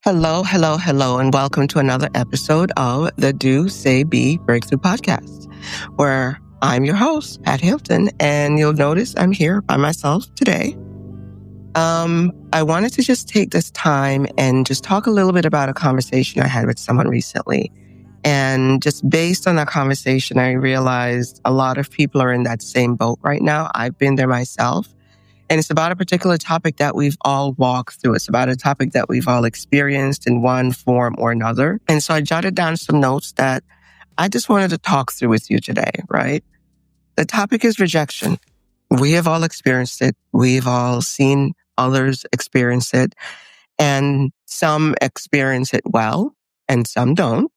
Hello, hello, hello, and welcome to another episode of the Do, Say, Be Breakthrough Podcast, where I'm your host, Pat Hilton, and you'll notice I'm here by myself today. I wanted to just take this time and just talk a little bit about a conversation I had with someone recently. And just based on that conversation, I realized a lot of people are in that same boat right now. I've been there myself. And it's about a particular topic that we've all walked through. It's about a topic that we've all experienced in one form or another. And so I jotted down some notes that I just wanted to talk through with you today, right? The topic is rejection. We have all experienced it. We've all seen others experience it. And some experience it well and some don't.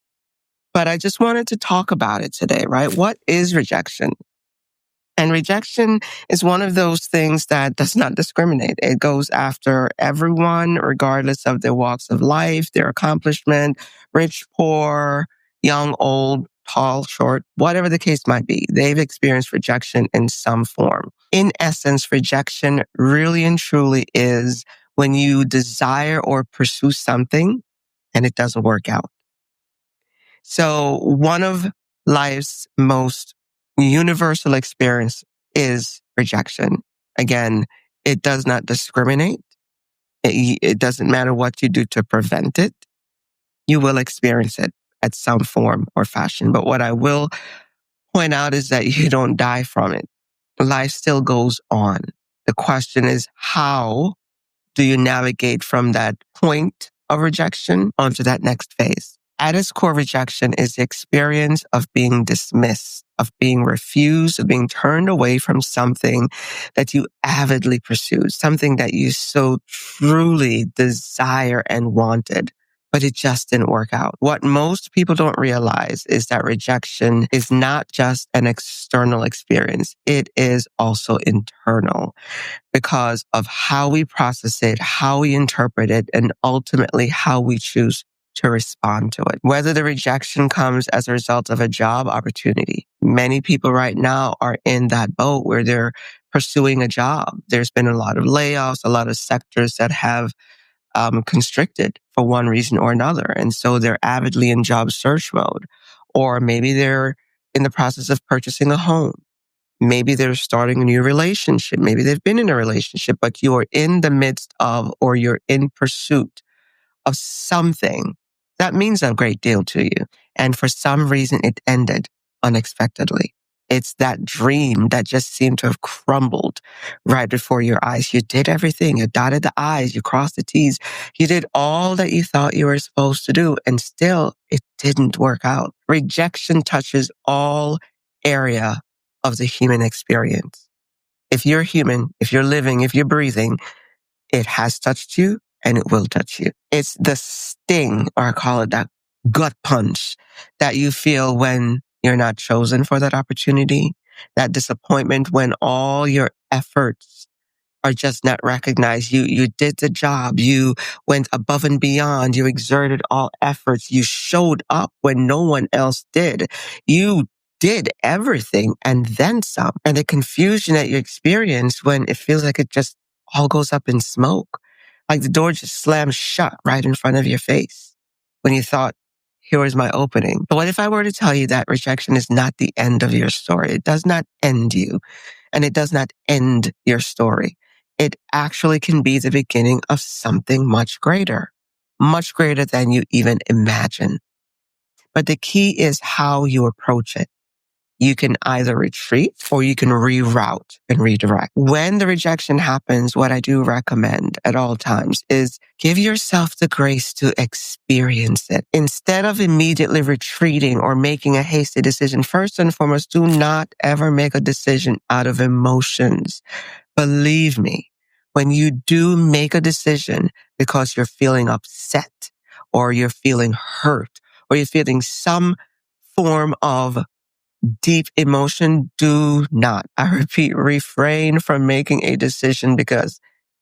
But I just wanted to talk about it today, right? What is rejection? And rejection is one of those things that does not discriminate. It goes after everyone, regardless of their walks of life, their accomplishment, rich, poor, young, old, tall, short, whatever the case might be. They've experienced rejection in some form. In essence, rejection really and truly is when you desire or pursue something and it doesn't work out. So one of life's most universal experience is rejection. Again, it does not discriminate. It doesn't matter what you do to prevent it. You will experience it at some form or fashion. But what I will point out is that you don't die from it. Life still goes on. The question is, how do you navigate from that point of rejection onto that next phase? At its core, rejection is the experience of being dismissed, of being refused, of being turned away from something that you avidly pursued, something that you so truly desire and wanted, but it just didn't work out. What most people don't realize is that rejection is not just an external experience. It is also internal because of how we process it, how we interpret it, and ultimately how we choose to respond to it. Whether the rejection comes as a result of a job opportunity. Many people right now are in that boat where they're pursuing a job. There's been a lot of layoffs, a lot of sectors that have constricted for one reason or another. And so they're avidly in job search mode. Or maybe they're in the process of purchasing a home. Maybe they're starting a new relationship. Maybe they've been in a relationship, but you are in the midst of, or you're in pursuit of something that means a great deal to you. And for some reason, it ended unexpectedly. It's that dream that just seemed to have crumbled right before your eyes. You did everything. You dotted the I's, you crossed the T's. You did all that you thought you were supposed to do, and still it didn't work out. Rejection touches all area of the human experience. If you're human, if you're living, if you're breathing, it has touched you and it will touch you. It's the sting, or I call it that gut punch that you feel when you're not chosen for that opportunity, that disappointment when all your efforts are just not recognized. You did the job. You went above and beyond. You exerted all efforts. You showed up when no one else did. You did everything and then some. And the confusion that you experience when it feels like it just all goes up in smoke. Like the door just slams shut right in front of your face when you thought, here was my opening. But what if I were to tell you that rejection is not the end of your story? It does not end you, and it does not end your story. It actually can be the beginning of something much greater than you even imagine. But the key is how you approach it. You can either retreat or you can reroute and redirect. When the rejection happens, what I do recommend at all times is give yourself the grace to experience it. Instead of immediately retreating or making a hasty decision, first and foremost, do not ever make a decision out of emotions. Believe me, when you do make a decision because you're feeling upset or you're feeling hurt or you're feeling some form of deep emotion, do not, I repeat, refrain from making a decision because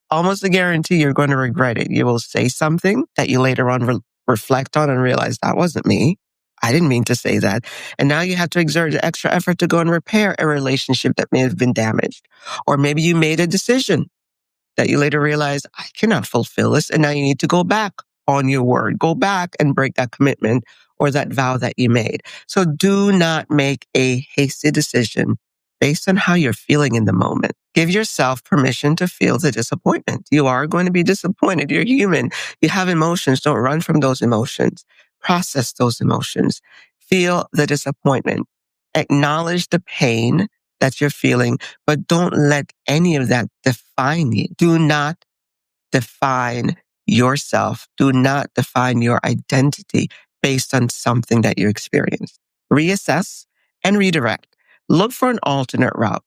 almost a guarantee you're going to regret it. You will say something that you later on reflect on and realize that wasn't me. I didn't mean to say that. And now you have to exert extra effort to go and repair a relationship that may have been damaged. Or maybe you made a decision that you later realize, I cannot fulfill this. And now you need to go back on your word. Go back and break that commitment or that vow that you made. So do not make a hasty decision based on how you're feeling in the moment. Give yourself permission to feel the disappointment. You are going to be disappointed. You're human. You have emotions. Don't run from those emotions. Process those emotions. Feel the disappointment. Acknowledge the pain that you're feeling, but don't let any of that define you. Do not define yourself. Do not define your identity based on something that you experienced. Reassess and redirect. Look for an alternate route.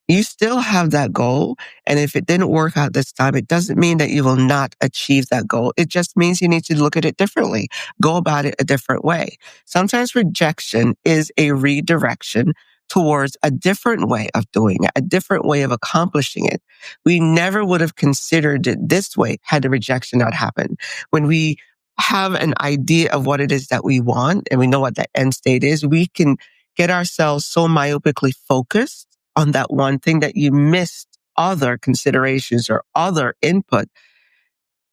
You still have that goal. And if it didn't work out this time, it doesn't mean that you will not achieve that goal. It just means you need to look at it differently. Go about it a different way. Sometimes rejection is a redirection towards a different way of doing it, a different way of accomplishing it. We never would have considered it this way had the rejection not happened. When we have an idea of what it is that we want and we know what that end state is, we can get ourselves so myopically focused on that one thing that you missed other considerations or other input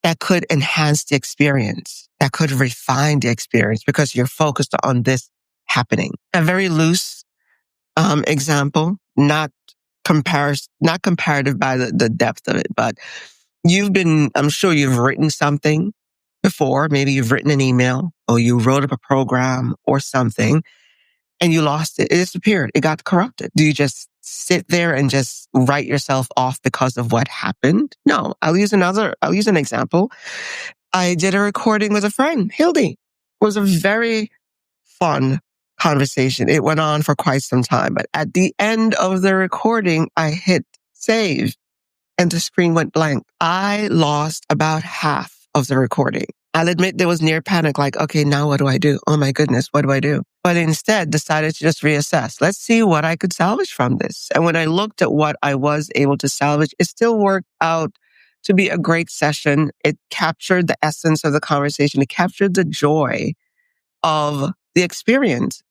that could enhance the experience, that could refine the experience because you're focused on this happening. A very loose example, not comparative by the depth of it, but I'm sure you've written something before. Maybe you've written an email or you wrote up a program or something and you lost it. It disappeared. It got corrupted. Do you just sit there and just write yourself off because of what happened? No, I'll use an example. I did a recording with a friend, Hildy. It was a very fun conversation. It went on for quite some time, but at the end of the recording, I hit save and the screen went blank. I lost about half of the recording. I'll admit there was near panic, like, okay, now what do I do? Oh my goodness, what do I do? But instead decided to just reassess. Let's see what I could salvage from this. And when I looked at what I was able to salvage, it still worked out to be a great session. It captured the essence of the conversation. It captured the joy of the experience.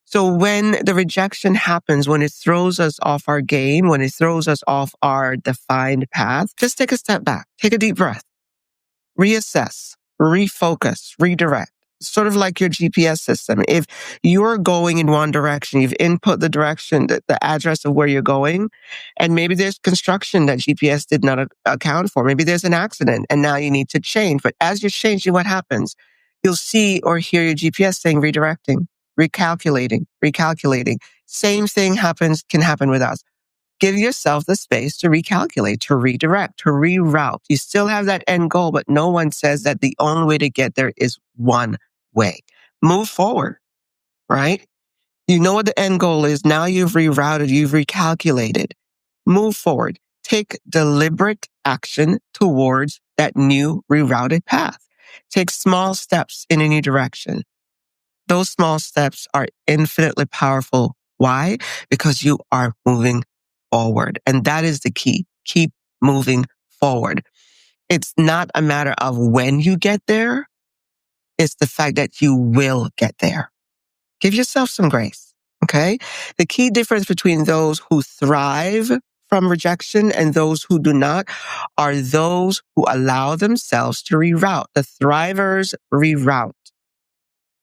So when the rejection happens, when it throws us off our game, when it throws us off our defined path, just take a step back, take a deep breath, reassess, refocus, redirect. Sort of like your GPS system. If you're going in one direction, you've input the direction, the address of where you're going, and maybe there's construction that GPS did not account for. Maybe there's an accident and now you need to change. But as you're changing, what happens? You'll see or hear your GPS saying redirecting, recalculating. Same thing can happen with us. Give yourself the space to recalculate, to redirect, to reroute. You still have that end goal, but no one says that the only way to get there is one way. Move forward, right? You know what the end goal is. Now you've rerouted, you've recalculated. Move forward. Take deliberate action towards that new rerouted path. Take small steps in a new direction. Those small steps are infinitely powerful. Why? Because you are moving forward. And that is the key. Keep moving forward. It's not a matter of when you get there. It's the fact that you will get there. Give yourself some grace. Okay. The key difference between those who thrive from rejection and those who do not are those who allow themselves to reroute. The thrivers reroute.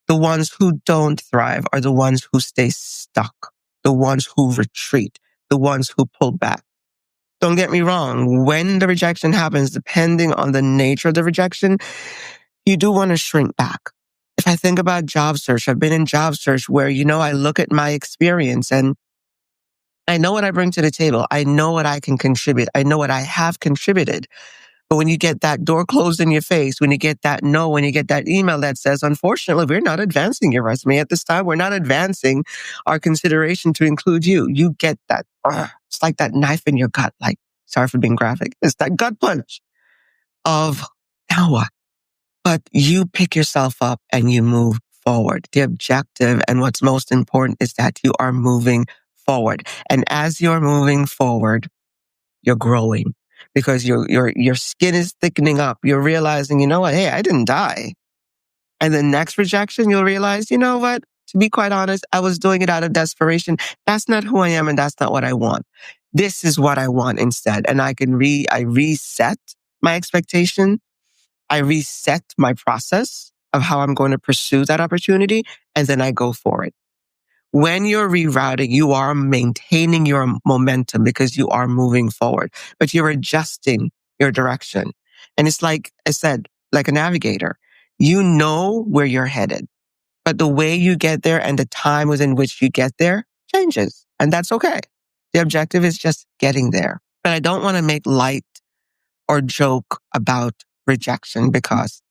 The ones who don't thrive are the ones who stay stuck, the ones who retreat, the ones who pull back. Don't get me wrong. When the rejection happens, depending on the nature of the rejection, you do want to shrink back. If I think about job search, I've been in job search where, I look at my experience and I know what I bring to the table. I know what I can contribute. I know what I have contributed. But when you get that door closed in your face, when you get that no, when you get that email that says, unfortunately, we're not advancing your resume at this time. We're not advancing our consideration to include you. You get that. It's like that knife in your gut. Like, sorry for being graphic. It's that gut punch of now what? But you pick yourself up and you move forward. The objective and what's most important is that you are moving forward. And as you're moving forward, you're growing because your skin is thickening up. You're realizing, you know what? Hey, I didn't die. And the next rejection, you'll realize, you know what? To be quite honest, I was doing it out of desperation. That's not who I am and that's not what I want. This is what I want instead. And I reset my expectation I reset my process of how I'm going to pursue that opportunity, and then I go for it. When you're rerouting, you are maintaining your momentum because you are moving forward, but you're adjusting your direction. And it's like I said, like a navigator, you know where you're headed, but the way you get there and the time within which you get there changes. And that's okay. The objective is just getting there. But I don't want to make light or joke about rejection because,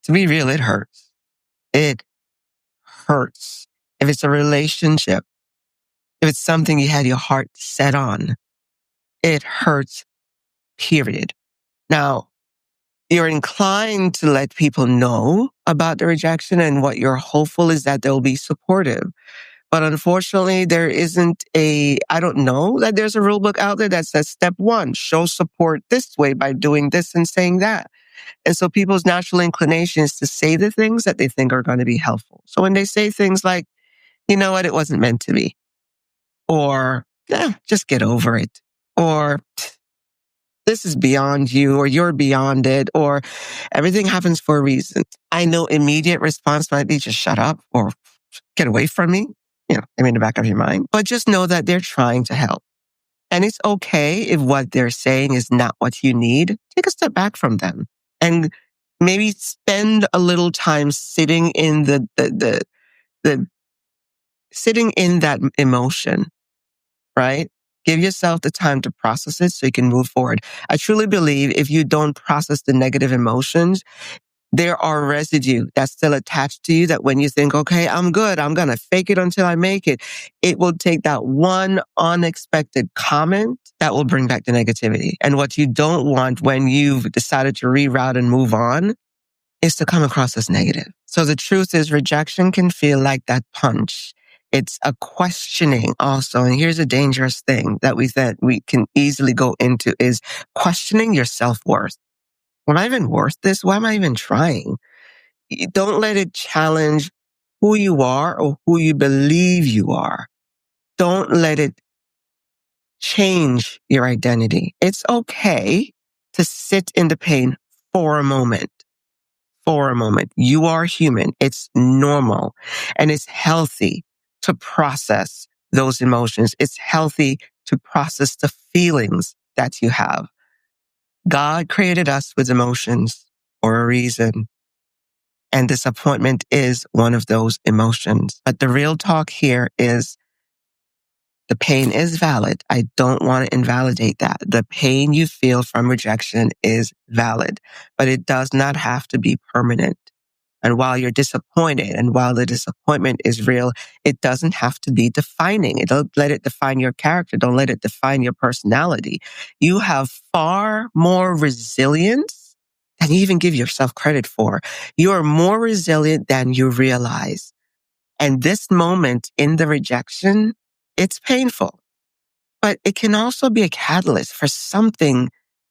to be real, it hurts. It hurts. If it's a relationship, if it's something you had your heart set on, it hurts, period. Now, you're inclined to let people know about the rejection, and what you're hopeful is that they'll be supportive. But unfortunately, there isn't I don't know that there's a rule book out there that says step one, show support this way by doing this and saying that. And so people's natural inclination is to say the things that they think are going to be helpful. So when they say things like, you know what, it wasn't meant to be, or just get over it, or this is beyond you, or you're beyond it, or everything happens for a reason. I know immediate response might be just shut up or get away from me, in the back of your mind, but just know that they're trying to help. And it's okay if what they're saying is not what you need. Take a step back from them and maybe spend a little time sitting in the sitting in that emotion, right? Give yourself the time to process it so you can move forward. I truly believe if you don't process the negative emotions, there are residue that's still attached to you that when you think, okay, I'm good, I'm going to fake it until I make it, it will take that one unexpected comment that will bring back the negativity. And what you don't want when you've decided to reroute and move on is to come across as negative. So the truth is rejection can feel like that punch. It's a questioning also. And here's a dangerous thing that we can easily go into is questioning your self-worth. Am I even worth this? Why am I even trying? Don't let it challenge who you are or who you believe you are. Don't let it change your identity. It's okay to sit in the pain for a moment. For a moment. You are human. It's normal and it's healthy to process those emotions. It's healthy to process the feelings that you have. God created us with emotions for a reason. And disappointment is one of those emotions. But the real talk here is the pain is valid. I don't want to invalidate that. The pain you feel from rejection is valid, but it does not have to be permanent. And while you're disappointed and while the disappointment is real, it doesn't have to be defining. Don't let it define your character. Don't let it define your personality. You have far more resilience than you even give yourself credit for. You are more resilient than you realize. And this moment in the rejection, it's painful, but it can also be a catalyst for something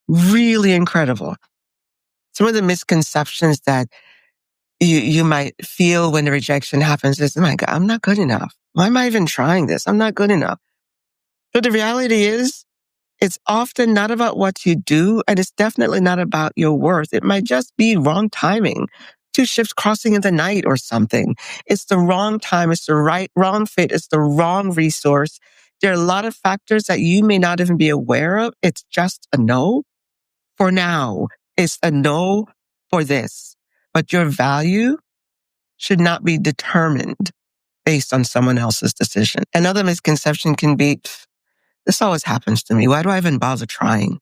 really incredible. Some of the misconceptions that you might feel when the rejection happens is, oh my God, I'm not good enough. Why am I even trying this? I'm not good enough. But the reality is, it's often not about what you do, and it's definitely not about your worth. It might just be wrong timing. Two ships crossing in the night or something. It's the wrong time. It's the wrong fit. It's the wrong resource. There are a lot of factors that you may not even be aware of. It's just a no for now. It's a no for this. But your value should not be determined based on someone else's decision. Another misconception can be, this always happens to me. Why do I even bother trying?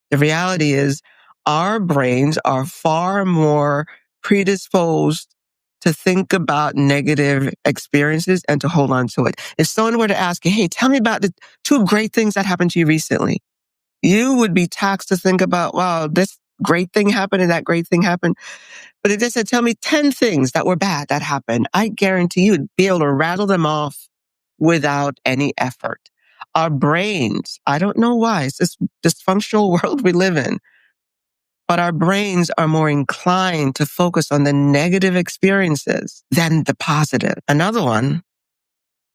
The reality is our brains are far more predisposed to think about negative experiences and to hold on to it. If someone were to ask you, hey, tell me about the two great things that happened to you recently, you would be taxed to think about, wow, this great thing happened and that great thing happened. But if they said, tell me 10 things that were bad that happened, I guarantee you'd be able to rattle them off without any effort. Our brains, I don't know why, it's this dysfunctional world we live in, but our brains are more inclined to focus on the negative experiences than the positive. Another one,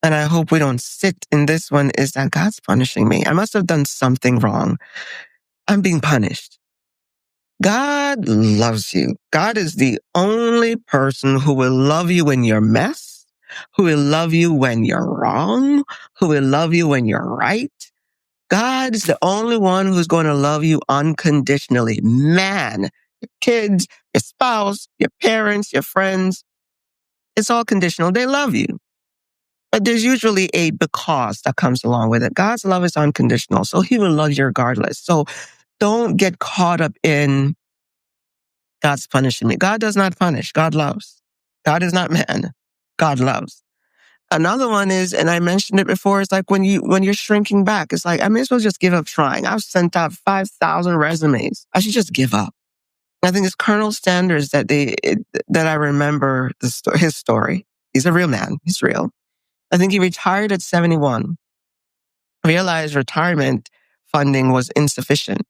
and I hope we don't sit in this one, is that God's punishing me. I must have done something wrong. I'm being punished. God loves you. God is the only person who will love you when you're a mess, who will love you when you're wrong, who will love you when you're right. God is the only one who's going to love you unconditionally. Man, your kids, your spouse, your parents, your friends, it's all conditional. They love you. But there's usually a because that comes along with it. God's love is unconditional, so he will love you regardless. So don't get caught up in God's punishing me. God does not punish. God loves. God is not man. God loves. Another one is, and I mentioned it before, it's like when you're shrinking back, it's like, I may as well just give up trying. I've sent out 5,000 resumes. I should just give up. I think it's Colonel Sanders that I remember his story. He's a real man. He's real. I think he retired at 71, realized retirement funding was insufficient.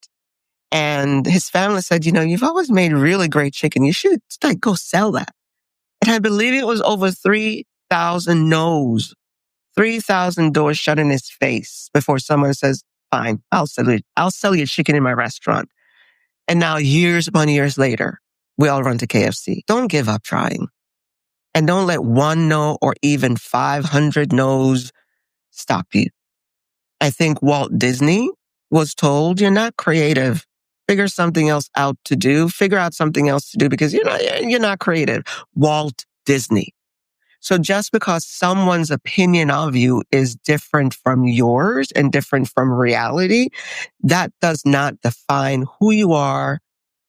And his family said, you've always made really great chicken. You should go sell that. And I believe it was over 3,000 no's, 3,000 doors shut in his face before someone says, fine, I'll sell you chicken in my restaurant. And now years upon years later, we all run to KFC. Don't give up trying. And don't let one no or even 500 no's stop you. I think Walt Disney was told, you're not creative. Figure something else out to do. Figure out something else to do because you're not creative. Walt Disney. So just because someone's opinion of you is different from yours and different from reality, that does not define who you are,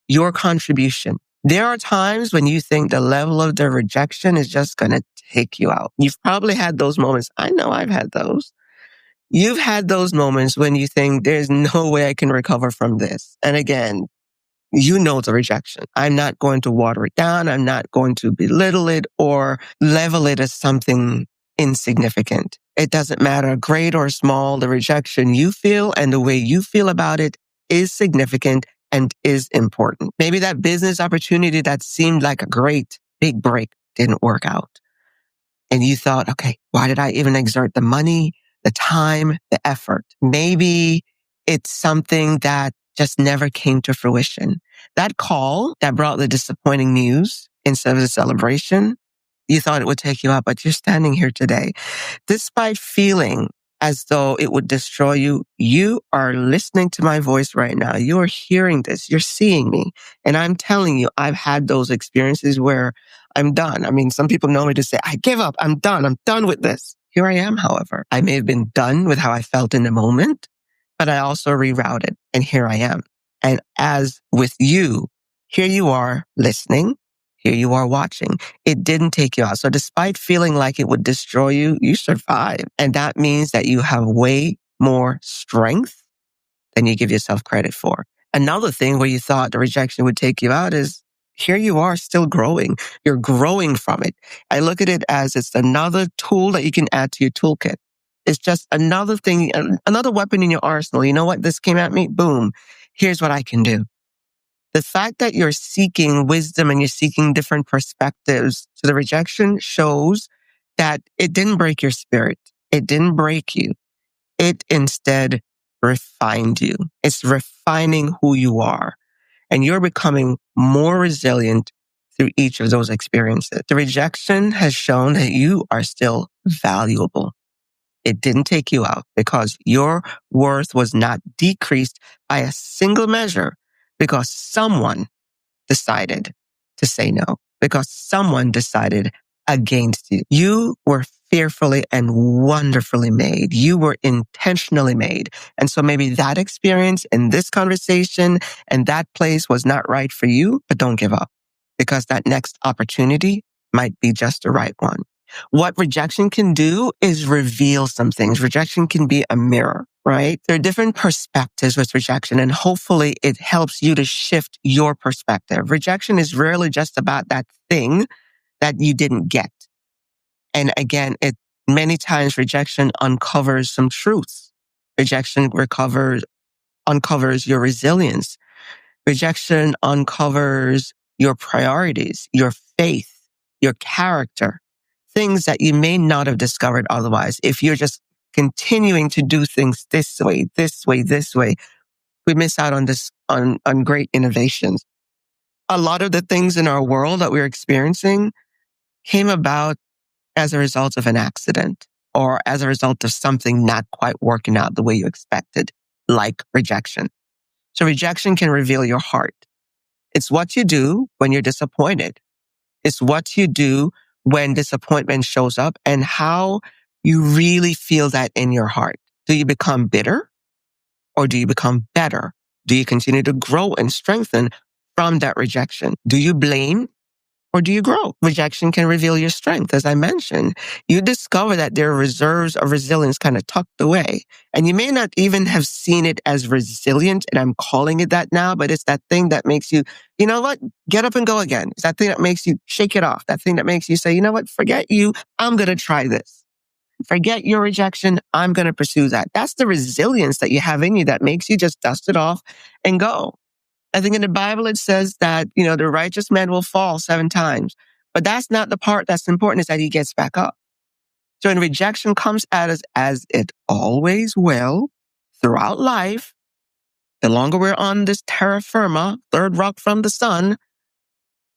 your contribution. There are times when you think the level of the rejection is just going to take you out. You've probably had those moments. I know I've had those. You've had those moments when you think there's no way I can recover from this. And again, the rejection. I'm not going to water it down. I'm not going to belittle it or level it as something insignificant. It doesn't matter, great or small, the rejection you feel and the way you feel about it is significant and is important. Maybe that business opportunity that seemed like a great big break didn't work out. And you thought, okay, why did I even exert the money, the time, the effort? Maybe it's something that just never came to fruition. That call that brought the disappointing news instead of the celebration, you thought it would take you out, but you're standing here today. Despite feeling as though it would destroy you, you are listening to my voice right now. You are hearing this. You're seeing me. And I'm telling you, I've had those experiences where I'm done. I mean, some people know me to say, I give up. I'm done. I'm done with this. Here I am, however. I may have been done with how I felt in the moment, but I also rerouted and here I am. And as with you, here you are listening. Here you are watching. It didn't take you out. So despite feeling like it would destroy you, you survived. And that means that you have way more strength than you give yourself credit for. Another thing where you thought the rejection would take you out is here you are still growing. You're growing from it. I look at it as it's another tool that you can add to your toolkit. It's just another thing, another weapon in your arsenal. You know what? This came at me. Boom. Here's what I can do. The fact that you're seeking wisdom and you're seeking different perspectives to the rejection shows that it didn't break your spirit. It didn't break you. It instead refined you. It's refining who you are. And you're becoming more resilient through each of those experiences. The rejection has shown that you are still valuable. It didn't take you out because your worth was not decreased by a single measure because someone decided to say no, because someone decided against you. You were fearfully and wonderfully made. You were intentionally made. And so maybe that experience in this conversation and that place was not right for you, but don't give up because that next opportunity might be just the right one. What rejection can do is reveal some things. Rejection can be a mirror, right? There are different perspectives with rejection, and hopefully it helps you to shift your perspective. Rejection is rarely just about that thing that you didn't get. And again, many times rejection uncovers some truths. Rejection uncovers your resilience. Rejection uncovers your priorities, your faith, your character, things that you may not have discovered otherwise. If you're just continuing to do things this way, we miss out on great innovations. a lot of the things in our world that we're experiencing came about as a result of an accident or as a result of something not quite working out the way you expected, like rejection. So rejection can reveal your heart. It's what you do when you're disappointed. It's what you do when disappointment shows up and how you really feel that in your heart. Do you become bitter or do you become better? Do you continue to grow and strengthen from that rejection? Do you blame or do you grow? Rejection can reveal your strength. As I mentioned, you discover that there are reserves of resilience kind of tucked away. And you may not even have seen it as resilient, and I'm calling it that now, but it's that thing that makes you, you know what, get up and go again. It's that thing that makes you shake it off. That thing that makes you say, you know what, forget you. I'm going to try this. Forget your rejection. I'm going to pursue that. That's the resilience that you have in you that makes you just dust it off and go. I think in the Bible, it says that, the righteous man will fall 7 times, but that's not the part that's important, is that he gets back up. So when rejection comes at us, as it always will throughout life, the longer we're on this terra firma, third rock from the sun,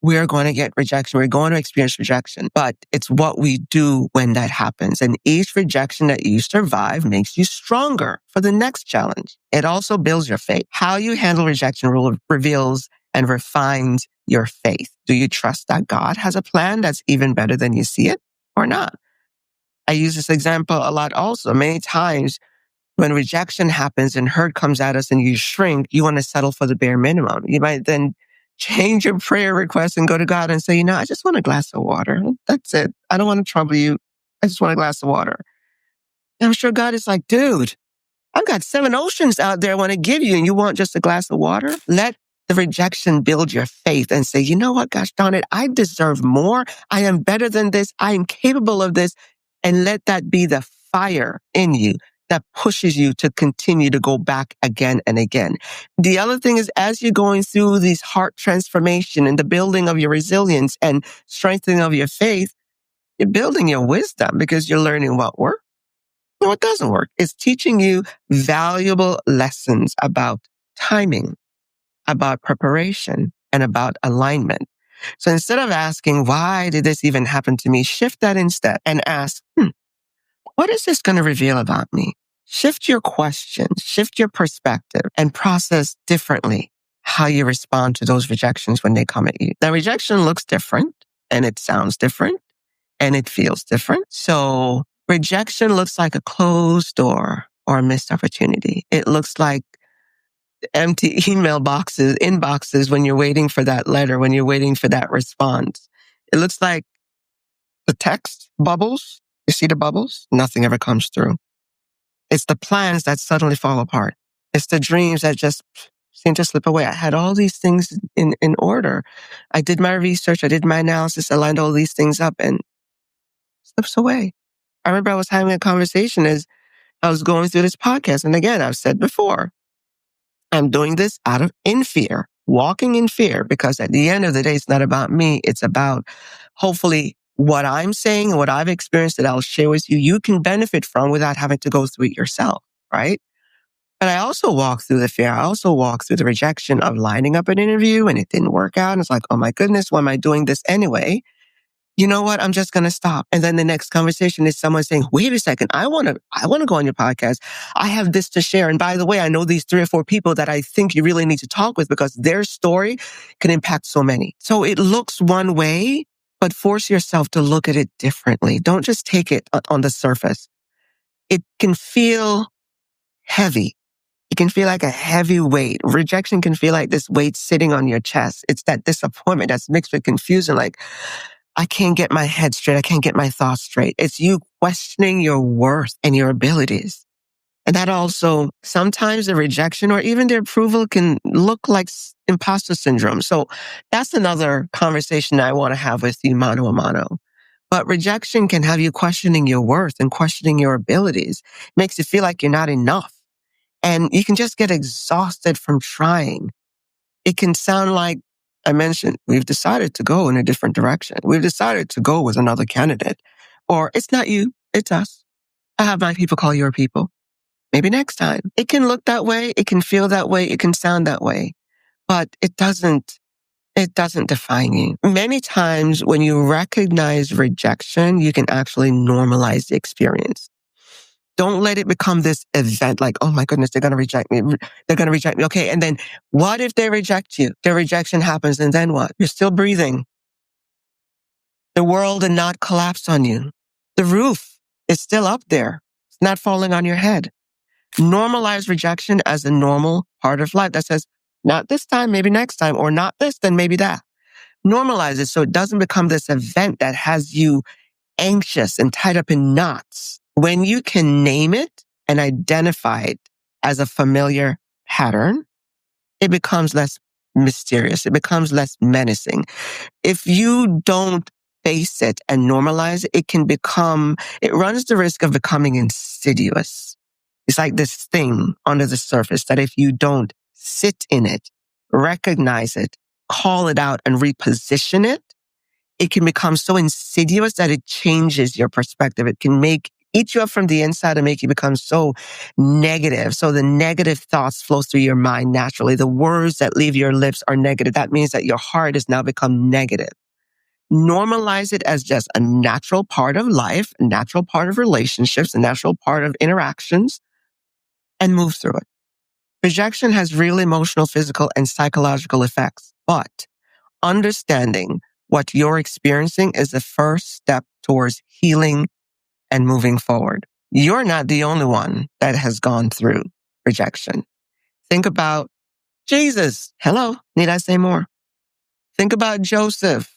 we're going to get rejection. We're going to experience rejection, but it's what we do when that happens. And each rejection that you survive makes you stronger for the next challenge. It also builds your faith. How you handle rejection reveals and refines your faith. Do you trust that God has a plan that's even better than you see it or not? I use this example a lot also. Many times when rejection happens and hurt comes at us and you shrink, you want to settle for the bare minimum. You might then change your prayer request and go to God and say, I just want a glass of water. That's it. I don't want to trouble you. I just want a glass of water. And I'm sure God is like, dude, I've got 7 oceans out there I want to give you, and you want just a glass of water? Let the rejection build your faith and say, you know what, gosh darn it, I deserve more. I am better than this. I am capable of this. And let that be the fire in you that pushes you to continue to go back again and again. The other thing is, as you're going through these heart transformation and the building of your resilience and strengthening of your faith, you're building your wisdom because you're learning what works and what doesn't work. It's teaching you valuable lessons about timing, about preparation, and about alignment. So instead of asking, why did this even happen to me? Shift that instead and ask, what is this going to reveal about me? Shift your questions, shift your perspective, and process differently how you respond to those rejections when they come at you. Now, rejection looks different, and it sounds different, and it feels different. So rejection looks like a closed door or a missed opportunity. It looks like empty inboxes when you're waiting for that letter, when you're waiting for that response. It looks like the text bubbles. You see the bubbles? Nothing ever comes through. It's the plans that suddenly fall apart. It's the dreams that just seem to slip away. I had all these things in order. I did my research. I did my analysis. I lined all these things up and slips away. I remember I was having a conversation as I was going through this podcast. And again, I've said before, I'm doing this in fear, walking in fear, because at the end of the day, it's not about me. It's about hopefully what I'm saying and what I've experienced that I'll share with you, you can benefit from without having to go through it yourself, right? But I also walk through the fear. I also walk through the rejection of lining up an interview and it didn't work out. And it's like, oh my goodness, why am I doing this anyway? You know what? I'm just going to stop. And then the next conversation is someone saying, wait a second, I want to go on your podcast. I have this to share. And by the way, I know these 3 or 4 people that I think you really need to talk with because their story can impact so many. So it looks one way, but force yourself to look at it differently. Don't just take it on the surface. It can feel heavy. It can feel like a heavy weight. Rejection can feel like this weight sitting on your chest. It's that disappointment that's mixed with confusion, like, I can't get my head straight. I can't get my thoughts straight. It's you questioning your worth and your abilities. And that also, sometimes the rejection or even the approval can look like imposter syndrome. So that's another conversation I want to have with you mano a mano. But rejection can have you questioning your worth and questioning your abilities. It makes you feel like you're not enough. And you can just get exhausted from trying. It can sound like, I mentioned, we've decided to go in a different direction. We've decided to go with another candidate. Or it's not you, it's us. I have my people call your people. Maybe next time. It can look that way. It can feel that way. It can sound that way. But it doesn't It doesn't define you. Many times when you recognize rejection, you can actually normalize the experience. Don't let it become this event like, oh my goodness, they're going to reject me. They're going to reject me. Okay. And then what if they reject you? Their rejection happens. And then what? You're still breathing. The world did not collapse on you. The roof is still up there. It's not falling on your head. Normalize rejection as a normal part of life that says, not this time, maybe next time, or not this, then maybe that. Normalize it so it doesn't become this event that has you anxious and tied up in knots. When you can name it and identify it as a familiar pattern, it becomes less mysterious. It becomes less menacing. If you don't face it and normalize it, it runs the risk of becoming insidious. It's like this thing under the surface that if you don't sit in it, recognize it, call it out and reposition it, it can become so insidious that it changes your perspective. It can eat you up from the inside and make you become so negative. So the negative thoughts flow through your mind naturally. The words that leave your lips are negative. That means that your heart has now become negative. Normalize it as just a natural part of life, a natural part of relationships, a natural part of interactions, and move through it. Rejection has real emotional, physical, and psychological effects, but understanding what you're experiencing is the first step towards healing and moving forward. You're not the only one that has gone through rejection. Think about Jesus. Hello. Need I say more? Think about Joseph.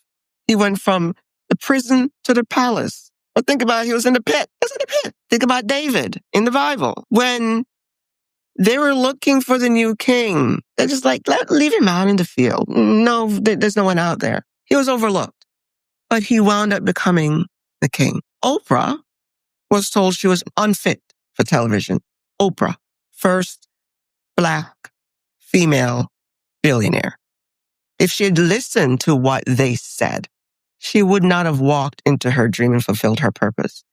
He went from the prison to the palace. Or think about he was in the pit. He was in the pit. Think about David in the Bible. When they were looking for the new king, they're just like, leave him out in the field. No, there's no one out there. He was overlooked. But he wound up becoming the king. Oprah was told she was unfit for television. Oprah, first Black female billionaire. If she had listened to what they said, she would not have walked into her dream and fulfilled her purpose.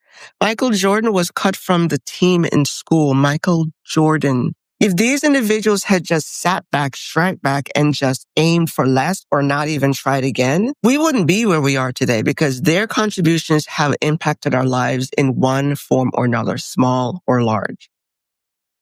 Michael Jordan was cut from the team in school. Michael Jordan. If these individuals had just sat back, shrank back, and just aimed for less or not even tried again, we wouldn't be where we are today because their contributions have impacted our lives in one form or another, small or large.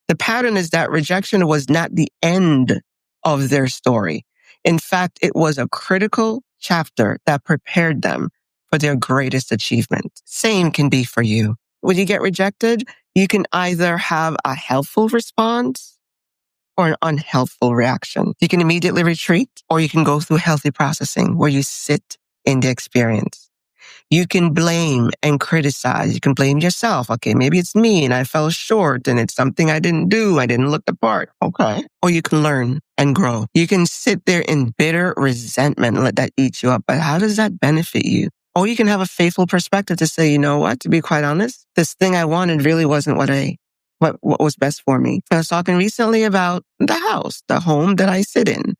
The pattern is that rejection was not the end of their story. In fact, it was a critical chapter that prepared them for their greatest achievement. Same can be for you. When you get rejected, you can either have a helpful response or an unhelpful reaction. You can immediately retreat, or you can go through healthy processing where you sit in the experience. You can blame and criticize. You can blame yourself. Okay, maybe it's me and I fell short and it's something I didn't do. I didn't look the part. Okay. Or you can learn and grow. You can sit there in bitter resentment and let that eat you up. But how does that benefit you? Or you can have a faithful perspective to say, you know what, to be quite honest, this thing I wanted really wasn't what was best for me. I was talking recently about the home that I sit in.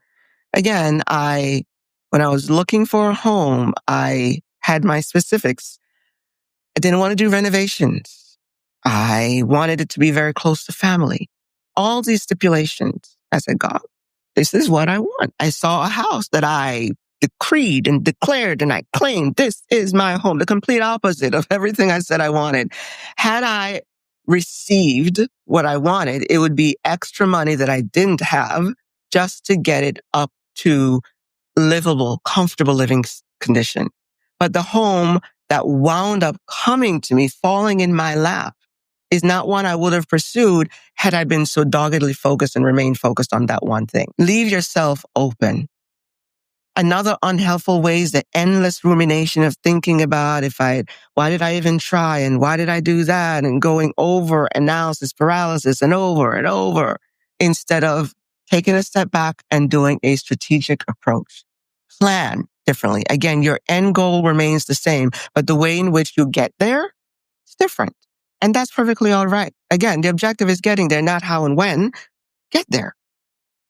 Again, when I was looking for a home, I had my specifics. I didn't want to do renovations. I wanted it to be very close to family. All these stipulations. I said, God, this is what I want. I saw a house that I decreed and declared and I claimed this is my home, the complete opposite of everything I said I wanted. Had I received what I wanted, it would be extra money that I didn't have just to get it up to livable, comfortable living condition. But the home that wound up coming to me, falling in my lap, is not one I would have pursued had I been so doggedly focused and remained focused on that one thing. Leave yourself open. Another unhelpful way is the endless rumination of thinking about why did I even try and why did I do that, and going over analysis paralysis and over instead of taking a step back and doing a strategic approach. Plan differently. Again, your end goal remains the same, but the way in which you get there is different. And that's perfectly all right. Again, the objective is getting there, not how and when. Get there.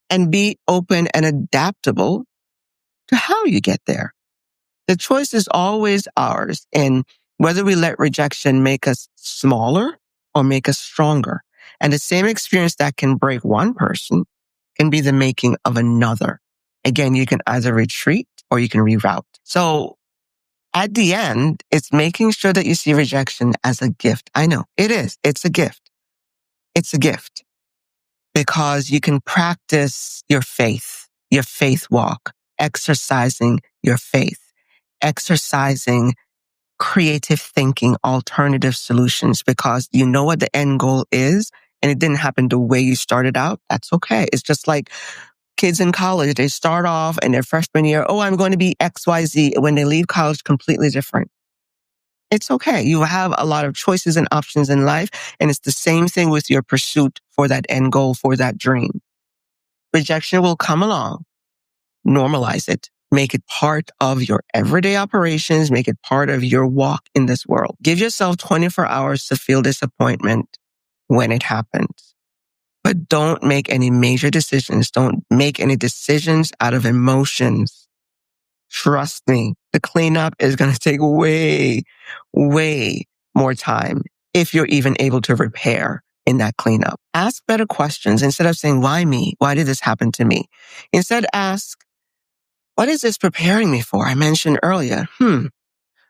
And be open and adaptable to how you get there. The choice is always ours in whether we let rejection make us smaller or make us stronger. And the same experience that can break one person can be the making of another. Again, you can either retreat or you can reroute. So at the end, it's making sure that you see rejection as a gift. I know it is. It's a gift. It's a gift because you can practice your faith walk, exercising your faith, exercising creative thinking, alternative solutions, because you know what the end goal is and it didn't happen the way you started out. That's okay. It's just like kids in college. They start off in their freshman year, oh, I'm going to be XYZ. When they leave college, completely different. It's okay. You have a lot of choices and options in life. And it's the same thing with your pursuit for that end goal, for that dream. Rejection will come along. Normalize it. Make it part of your everyday operations. Make it part of your walk in this world. Give yourself 24 hours to feel disappointment when it happens. But don't make any major decisions. Don't make any decisions out of emotions. Trust me, the cleanup is going to take way, way more time if you're even able to repair in that cleanup. Ask better questions instead of saying, why me? Why did this happen to me? Instead, ask, what is this preparing me for? I mentioned earlier,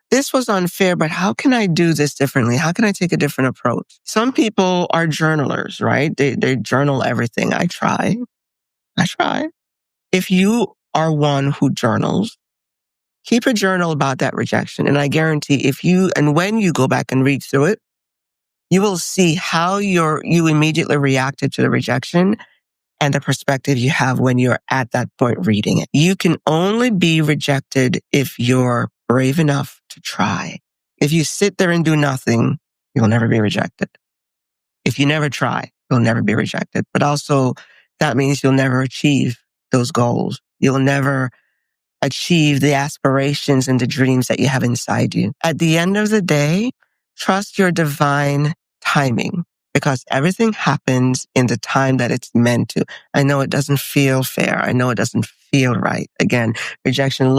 this was unfair, but how can I do this differently? How can I take a different approach? Some people are journalers, right? They journal everything. I try. If you are one who journals, keep a journal about that rejection. And I guarantee when you go back and read through it, you will see how you immediately reacted to the rejection and the perspective you have when you're at that point reading it. You can only be rejected if you're brave enough to try. If you sit there and do nothing, you'll never be rejected. If you never try, you'll never be rejected. But also, that means you'll never achieve those goals. You'll never achieve the aspirations and the dreams that you have inside you. At the end of the day, trust your divine timing because everything happens in the time that it's meant to. I know it doesn't feel fair. I know it doesn't feel right. Again, rejection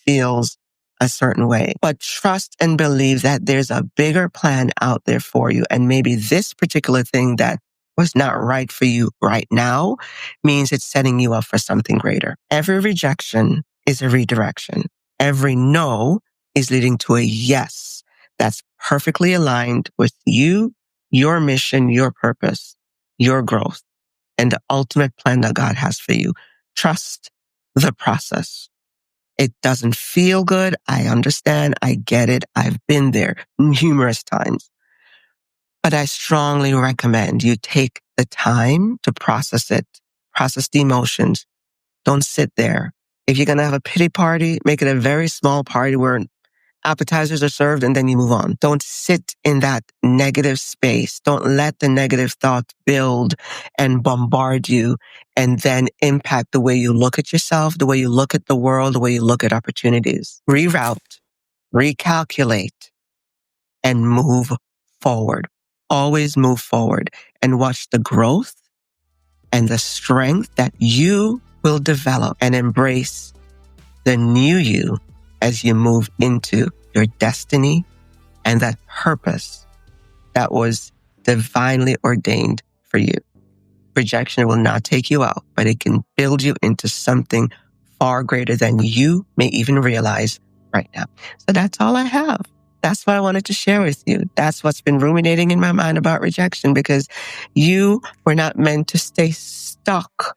feels a certain way, but trust and believe that there's a bigger plan out there for you. And maybe this particular thing that was not right for you right now means it's setting you up for something greater. Every rejection is a redirection. Every no is leading to a yes that's perfectly aligned with you, your mission, your purpose, your growth, and the ultimate plan that God has for you. Trust the process. It doesn't feel good. I understand. I get it. I've been there numerous times. But I strongly recommend you take the time to process it, process the emotions. Don't sit there. If you're going to have a pity party, make it a very small party where appetizers are served and then you move on. Don't sit in that negative space. Don't let the negative thoughts build and bombard you and then impact the way you look at yourself, the way you look at the world, the way you look at opportunities. Reroute, recalculate, and move forward. Always move forward and watch the growth and the strength that you will develop and embrace the new you as you move into your destiny and that purpose that was divinely ordained for you. Rejection will not take you out, but it can build you into something far greater than you may even realize right now. So that's all I have. That's what I wanted to share with you. That's what's been ruminating in my mind about rejection, because you were not meant to stay stuck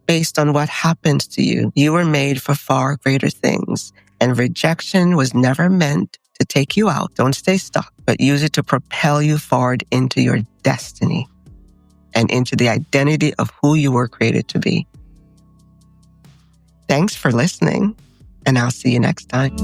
based on what happens to you. You were made for far greater things. And rejection was never meant to take you out. Don't stay stuck, but use it to propel you forward into your destiny and into the identity of who you were created to be. Thanks for listening, and I'll see you next time.